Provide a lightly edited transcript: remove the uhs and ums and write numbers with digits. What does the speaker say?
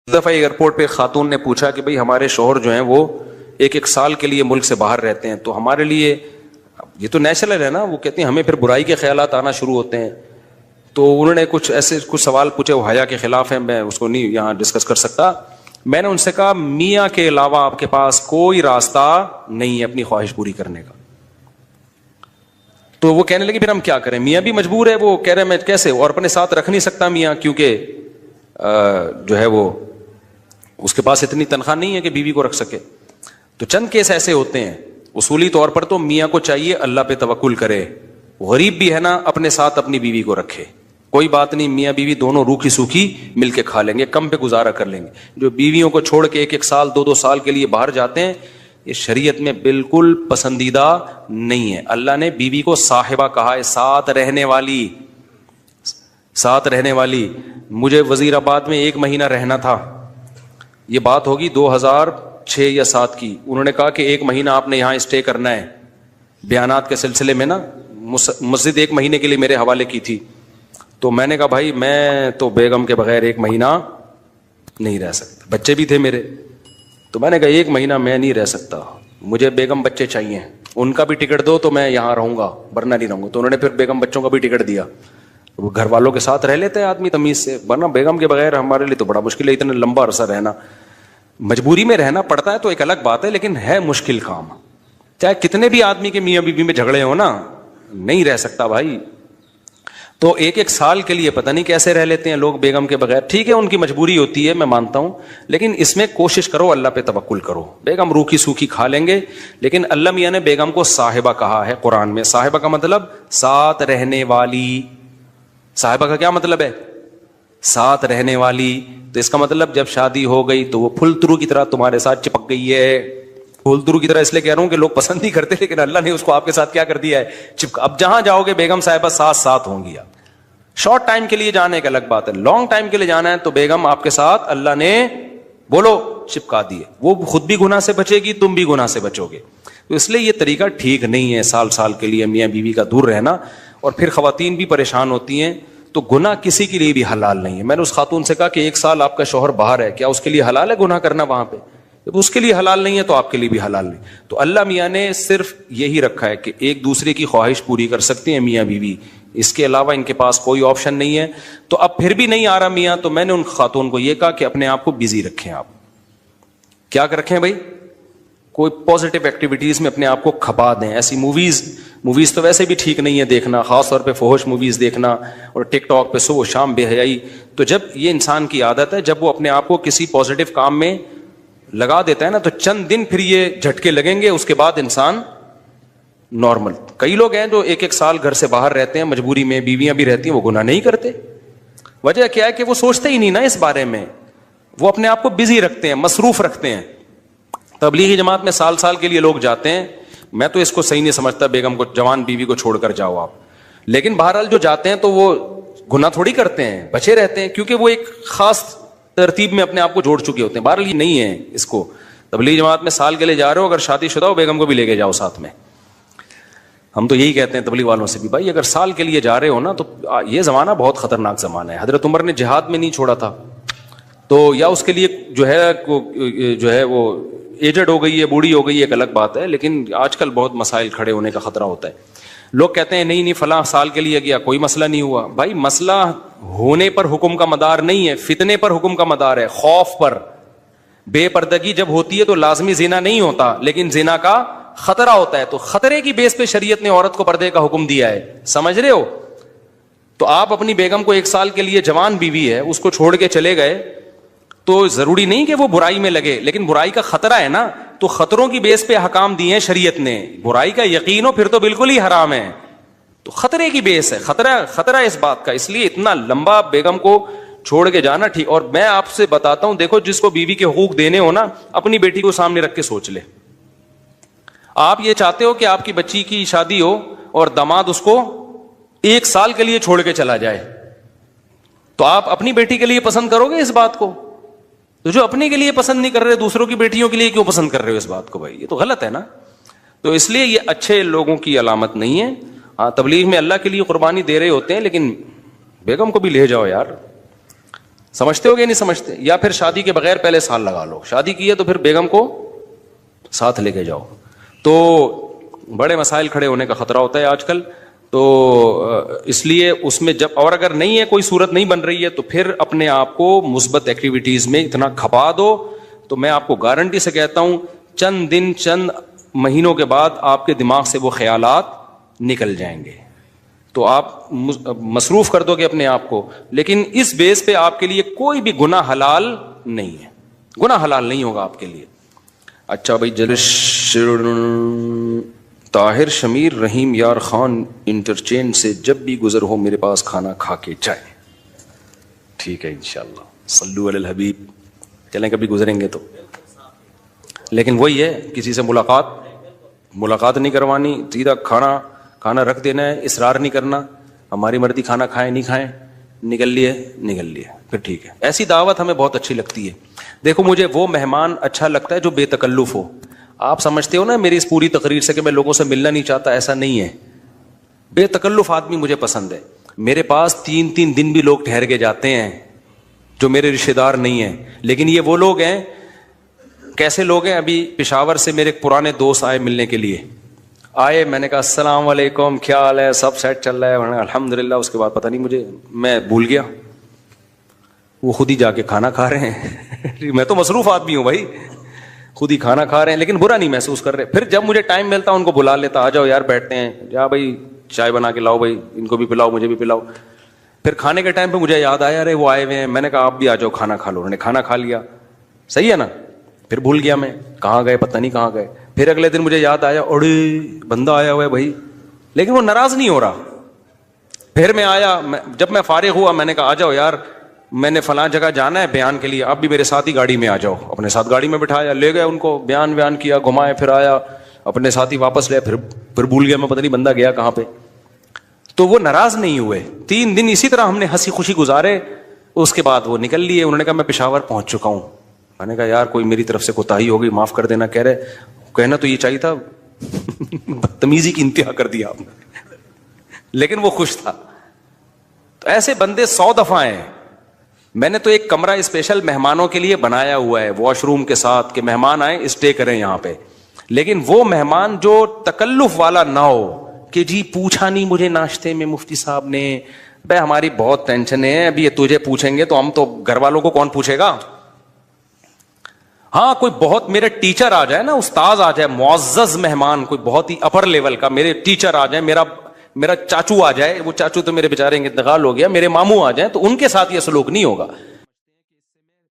دفعہ ایئرپورٹ پہ خاتون نے پوچھا کہ بھئی ہمارے شوہر جو ہیں وہ ایک سال کے لیے ملک سے باہر رہتے ہیں، تو ہمارے لیے یہ تو نیچرل ہے نا، وہ کہتے ہیں ہمیں پھر برائی کے خیالات آنا شروع ہوتے ہیں. تو انہوں نے کچھ سوال پوچھے، وہ حیا کے خلاف ہیں، میں اس کو نہیں یہاں ڈسکس کر سکتا. میں نے ان سے کہا میاں کے علاوہ آپ کے پاس کوئی راستہ نہیں ہے اپنی خواہش پوری کرنے کا. تو وہ کہنے لگے پھر ہم کیا کریں، میاں بھی مجبور ہے. وہ کہہ رہے میں کیسے، اور اپنے ساتھ رکھ نہیں سکتا میاں، کیونکہ جو ہے وہ اس کے پاس اتنی تنخواہ نہیں ہے کہ بیوی کو رکھ سکے. تو چند کیس ایسے ہوتے ہیں. اصولی طور پر تو میاں کو چاہیے اللہ پہ توکل کرے، غریب بھی ہے نا اپنے ساتھ اپنی بیوی کو رکھے. کوئی بات نہیں، میاں بیوی دونوں روکھی سوکھی مل کے کھا لیں گے، کم پہ گزارا کر لیں گے. جو بیویوں کو چھوڑ کے ایک سال دو سال کے لیے باہر جاتے ہیں، یہ شریعت میں بالکل پسندیدہ نہیں ہے. اللہ نے بیوی کو صاحبہ کہا ہے، ساتھ رہنے والی. مجھے وزیر آباد میں 1 مہینہ رہنا تھا، یہ بات ہوگی 2006 یا 2007 کی. انہوں نے کہا کہ 1 مہینہ آپ نے یہاں اسٹے کرنا ہے. بیانات کے سلسلے میں نا مسجد 1 مہینے کے لیے میرے حوالے کی تھی. تو میں نے کہا بھائی میں تو بیگم کے بغیر 1 مہینہ نہیں رہ سکتا، بچے بھی تھے میرے. تو میں نے کہا 1 مہینہ میں نہیں رہ سکتا، مجھے بیگم بچے چاہیے، ان کا بھی ٹکٹ دو تو میں یہاں رہوں گا ورنہ نہیں رہوں گا. تو انہوں نے پھر بیگم بچوں کا بھی ٹکٹ دیا. وہ گھر والوں کے ساتھ رہ لیتے ہیں آدمی تمیز سے، ورنہ بیگم کے بغیر ہمارے لیے تو بڑا مشکل ہے اتنا لمبا عرصہ رہنا. مجبوری میں رہنا پڑتا ہے تو ایک الگ بات ہے، لیکن ہے مشکل کام. چاہے کتنے بھی آدمی کے میاں بیوی میں جھگڑے ہو نا، نہیں رہ سکتا بھائی. تو 1 سال کے لیے پتہ نہیں کیسے رہ لیتے ہیں لوگ بیگم کے بغیر. ٹھیک ہے ان کی مجبوری ہوتی ہے، میں مانتا ہوں، لیکن اس میں کوشش کرو اللہ پہ توکل کرو. بیگم روکھی سوکھی کھا لیں گے، لیکن اللہ میاں نے بیگم کو صاحبہ کہا ہے قرآن میں. صاحبہ کا مطلب ساتھ رہنے والی. صاحبہ کا کیا مطلب ہے؟ ساتھ رہنے والی. تو اس کا مطلب جب شادی ہو گئی تو وہ پھلترو کی طرح تمہارے ساتھ چپک گئی ہے. پھلترو کی طرح اس لیے کہہ رہا ہوں کہ لوگ پسند نہیں کرتے، لیکن اللہ نے اس کو آپ کے ساتھ کیا کر دیا ہے، اب جہاں جاؤ گے بیگم صاحبہ ساتھ ہوں گی. شارٹ ٹائم کے لیے جانے کا الگ بات ہے، لانگ ٹائم کے لیے جانا ہے تو بیگم آپ کے ساتھ اللہ نے بولو چپکا دیے. وہ خود بھی گناہ سے بچے گی، تم بھی گناہ سے بچو گے. تو اس لیے یہ طریقہ ٹھیک نہیں ہے سال کے لیے میاں بیوی کا دور رہنا. اور پھر خواتین بھی پریشان ہوتی ہیں. تو گناہ کسی کے لیے بھی حلال نہیں ہے. میں نے اس خاتون سے کہا کہ 1 سال آپ کا شوہر باہر ہے، کیا اس کے لیے حلال ہے گناہ کرنا وہاں پہ؟ جب اس کے لیے حلال نہیں ہے تو آپ کے لیے بھی حلال نہیں. تو اللہ میاں نے صرف یہی رکھا ہے کہ ایک دوسرے کی خواہش پوری کر سکتے ہیں میاں بیوی، اس کے علاوہ ان کے پاس کوئی آپشن نہیں ہے. تو اب پھر بھی نہیں آ رہا میاں، تو میں نے ان خاتون کو یہ کہا کہ اپنے آپ کو بزی رکھیں. آپ کیا رکھیں بھائی؟ کوئی پازیٹیو ایکٹیویٹیز میں اپنے آپ کو کھپا دیں. ایسی موویز تو ویسے بھی ٹھیک نہیں ہے دیکھنا، خاص طور پہ فحش موویز دیکھنا، اور ٹک ٹاک پہ صبح شام بے حیائی. تو جب یہ انسان کی عادت ہے، جب وہ اپنے آپ کو کسی پازیٹیو کام میں لگا دیتا ہے نا، تو چند دن پھر یہ جھٹکے لگیں گے، اس کے بعد انسان نارمل. کئی لوگ ہیں جو 1 سال گھر سے باہر رہتے ہیں مجبوری میں، بیویاں بھی رہتی ہیں، وہ گناہ نہیں کرتے. وجہ کیا ہے کہ وہ سوچتے ہی نہیں نا اس بارے میں، وہ اپنے آپ کو بزی رکھتے ہیں، مصروف رکھتے ہیں. تبلیغی جماعت میں سال کے لیے لوگ جاتے ہیں. میں تو اس کو صحیح نہیں سمجھتا، بیگم کو، جوان بیوی کو چھوڑ کر جاؤ آپ. لیکن بہرحال جو جاتے ہیں تو وہ گناہ تھوڑی کرتے ہیں، بچے رہتے ہیں، کیونکہ وہ ایک خاص ترتیب میں اپنے آپ کو جوڑ چکے ہوتے ہیں. بہرحال یہ نہیں ہے اس کو. تبلیغی جماعت میں سال کے لیے جا رہے ہو، اگر شادی شدہ ہو بیگم کو بھی لے کے جاؤ ساتھ میں. ہم تو یہی کہتے ہیں تبلیغ والوں سے بھی، بھائی اگر سال کے لیے جا رہے ہو نا، تو یہ زمانہ بہت خطرناک زمانہ ہے. حضرت عمر نے جہاد میں نہیں چھوڑا تھا، تو یا اس کے لیے جو ہے وہ ایجڈ ہو گئی ہے، بوڑھی ہو گئی ہے، ایک الگ بات ہے. لیکن آج کل بہت مسائل کھڑے ہونے کا خطرہ ہوتا ہے. لوگ کہتے ہیں نہیں فلاں سال کے لیے گیا کوئی مسئلہ نہیں ہوا. بھائی مسئلہ ہونے پر حکم کا مدار نہیں ہے، فتنے پر حکم کا مدار ہے، خوف پر. بے پردگی جب ہوتی ہے تو لازمی زنا نہیں ہوتا، لیکن زنا کا خطرہ ہوتا ہے. تو خطرے کی بیس پہ شریعت نے عورت کو پردے کا حکم دیا ہے. سمجھ رہے ہو؟ تو آپ اپنی بیگم کو 1 سال کے لیے، جوان بیوی ہے، اس کو چھوڑ کے چلے گئے، تو ضروری نہیں کہ وہ برائی میں لگے، لیکن برائی کا خطرہ ہے نا. تو خطروں کی بیس پہ حکام دیے ہیں شریعت نے. برائی کا یقین ہو پھر تو بالکل ہی حرام ہے. تو خطرے کی بیس ہے، خطرہ اس بات کا. اس لیے اتنا لمبا بیگم کو چھوڑ کے جانا ٹھیک. اور میں آپ سے بتاتا ہوں، دیکھو جس کو بیوی کے حقوق دینے ہو نا، اپنی بیٹی کو سامنے رکھ کے سوچ لے. آپ یہ چاہتے ہو کہ آپ کی بچی کی شادی ہو اور داماد اس کو 1 سال کے لیے چھوڑ کے چلا جائے، تو آپ اپنی بیٹی کے لیے پسند کرو گے اس بات کو؟ تو جو اپنے کے لیے پسند نہیں کر رہے، دوسروں کی بیٹیوں کے لیے کیوں پسند کر رہے ہو اس بات کو؟ بھائی یہ تو غلط ہے نا. تو اس لیے یہ اچھے لوگوں کی علامت نہیں ہے. تبلیغ میں اللہ کے لیے قربانی دے رہے ہوتے ہیں، لیکن بیگم کو بھی لے جاؤ یار. سمجھتے ہو گے نہیں سمجھتے؟ یا پھر شادی کے بغیر پہلے سال لگا لو, شادی کی ہے تو پھر بیگم کو ساتھ لے کے جاؤ. تو بڑے مسائل کھڑے ہونے کا خطرہ ہوتا ہے آج کل. تو اس لیے اس میں جب, اور اگر نہیں ہے کوئی صورت نہیں بن رہی ہے تو پھر اپنے آپ کو مثبت ایکٹیویٹیز میں اتنا کھپا دو. تو میں آپ کو گارنٹی سے کہتا ہوں چند دن چند مہینوں کے بعد آپ کے دماغ سے وہ خیالات نکل جائیں گے. تو آپ مصروف کر دو گے اپنے آپ کو, لیکن اس بیس پہ آپ کے لیے کوئی بھی گناہ حلال نہیں ہے, گناہ حلال نہیں ہوگا آپ کے لیے. اچھا بھائی, طاہر شمیر رحیم یار خان انٹرچینج سے جب بھی گزر ہو میرے پاس کھانا کھا کے جائے. ٹھیک ہے انشاءاللہ, صلو علی الحبیب. چلیں کبھی گزریں گے تو, لیکن وہی ہے کسی سے ملاقات نہیں کروانی, سیدھا کھانا رکھ دینا ہے, اصرار نہیں کرنا, ہماری مرضی کھانا کھائیں نہیں کھائیں, نکل لیے پھر ٹھیک ہے. ایسی دعوت ہمیں بہت اچھی لگتی ہے. دیکھو مجھے وہ مہمان اچھا لگتا ہے جو بے تکلف ہو. آپ سمجھتے ہو نا میری اس پوری تقریر سے کہ میں لوگوں سے ملنا نہیں چاہتا, ایسا نہیں ہے. بے تکلف آدمی مجھے پسند ہے. میرے پاس 3 دن بھی لوگ ٹھہر کے جاتے ہیں جو میرے رشتے دار نہیں ہیں, لیکن یہ وہ لوگ ہیں. کیسے لوگ ہیں؟ ابھی پشاور سے میرے پرانے دوست آئے ملنے کے لیے, آئے, میں نے کہا السلام علیکم, کیا حال ہے, سب سیٹ چل رہا ہے, الحمدللہ. اس کے بعد پتہ نہیں میں بھول گیا, وہ خود ہی جا کے کھانا کھا رہے ہیں. میں تو مصروف آدمی ہوں بھائی, خود ہی کھانا کھا رہے ہیں, لیکن برا نہیں محسوس کر رہے. پھر جب مجھے ٹائم ملتا ان کو بلا لیتا, آ جاؤ یار بیٹھتے ہیں, جا بھائی چائے بنا کے لاؤ, بھائی ان کو بھی پلاؤ مجھے بھی پلاؤ. پھر کھانے کے ٹائم پہ مجھے یاد آیا ارے وہ آئے ہوئے ہیں, میں نے کہا آپ بھی آ جاؤ کھانا کھا لو. انہوں نے کھانا کھا لیا, صحیح ہے نا. پھر بھول گیا میں کہاں گئے, پتہ نہیں کہاں گئے. پھر اگلے دن مجھے یاد آیا اڑے بندہ آیا ہوا ہے بھائی, لیکن وہ ناراض نہیں ہو رہا. پھر میں آیا, جب میں فارغ ہوا میں نے کہا آ جاؤ یار, میں نے فلاں جگہ جانا ہے بیان کے لیے, آپ بھی میرے ساتھ ہی گاڑی میں آ جاؤ. اپنے ساتھ گاڑی میں بٹھایا, لے گئے ان کو, بیان کیا, گھمائے, پھر آیا اپنے ساتھ ہی واپس لے. پھر بھول گیا میں, پتہ نہیں بندہ گیا کہاں پہ. تو وہ ناراض نہیں ہوئے. 3 دن اسی طرح ہم نے ہنسی خوشی گزارے. اس کے بعد وہ نکل لیے. انہوں نے کہا میں پشاور پہنچ چکا ہوں. میں نے کہا یار کوئی میری طرف سے کوتاہی ہو گئی, معاف کر دینا. کہہ رہے کہنا تو یہ چاہیے تھا, بدتمیزی کی انتہا کر دیا آپ نے. لیکن وہ خوش تھا. تو ایسے بندے 100 دفعہ ہیں. میں نے تو ایک کمرہ اسپیشل مہمانوں کے لیے بنایا ہوا ہے, واش روم کے ساتھ, کہ مہمان آئیں اسٹے کریں یہاں پہ. لیکن وہ مہمان جو تکلف والا نہ ہو کہ جی پوچھا نہیں مجھے ناشتے میں مفتی صاحب نے, بھائی ہماری بہت ٹینشن ہے, ابھی یہ تجھے پوچھیں گے تو ہم تو گھر والوں کو کون پوچھے گا. ہاں کوئی بہت میرے ٹیچر آ جائے نا, استاذ آ جائے, معزز مہمان, کوئی بہت ہی اپر لیول کا میرے ٹیچر آ جائے, میرا چاچو آ جائے, وہ چاچو تو میرے بیچارے انتقال ہو گیا, میرے ماموں آ جائیں, تو ان کے ساتھ یہ سلوک نہیں ہوگا.